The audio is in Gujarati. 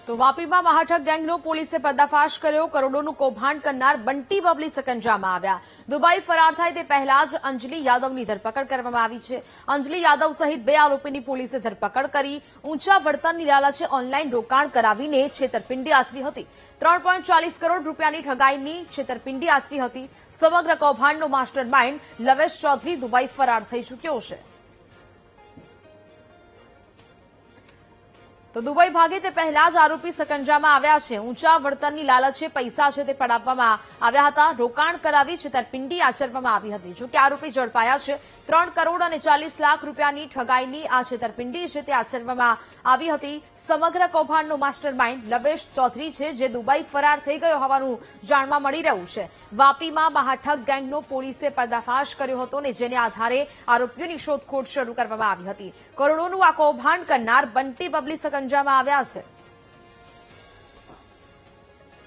તો વાપીમાં મહાઠગ ગેંગનો પોલીસે પર્દાફાશ કર્યો. કરોડોનું કૌભાંડ કરનાર બંટી બબલી સકંજામાં આવ્યા. દુબઈ ફરાર થાય તે પહેલા જ અંજલિ યાદવની ધરપકડ કરવામાં આવી છે. અંજલિ યાદવ સહિત 2 આરોપીની પોલીસે ધરપકડ કરી. ઊંચા વળતરની લાલચે ઓનલાઈન રોકાણ કરાવીને છેતરપિંડી આચરી હતી. 3.40 કરોડ રૂપિયાની ઠગાઈની છેતરપિંડી આચરી હતી. સમગ્ર કૌભાંડનો માસ્ટર માઇન્ડ લવેશ ચૌધરી દુબઈ ફરાર થઈ ચૂક્યો છે. તો દુબઈ ભાગે તે પહેલા જ આરોપી સકંજામાં આવ્યા છે. ઊંચા વળતરની લાલચે પૈસા છે તે પડાવવામાં આવ્યા હતા. રોકાણ કરાવી છેતરપિંડી આચરવામાં આવી હતી. જો કે આરોપી ઝડપાયા છે. 3 કરોડ અને 40 લાખ રૂપિયાની ઠગાઈની આ છેતરપિંડી છે તે આચરવામાં આવી હતી. સમગ્ર કૌભાંડનો માસ્ટર માઇન્ડ લવેશ ચૌધરી છે, જે દુબઈ ફરાર થઈ ગયો હોવાનું જાણવા મળી રહ્યું છે. વાપીમાં મહાઠગ ગેંગનો પોલીસે પર્દાફાશ કર્યો હતો અને જેને આધારે આરોપીઓની શોધખોળ શરૂ કરવામાં આવી હતી. કરોડોનું આ કૌભાંડ કરનાર બંટી બબલી સકંજામાં આવ્યા છે.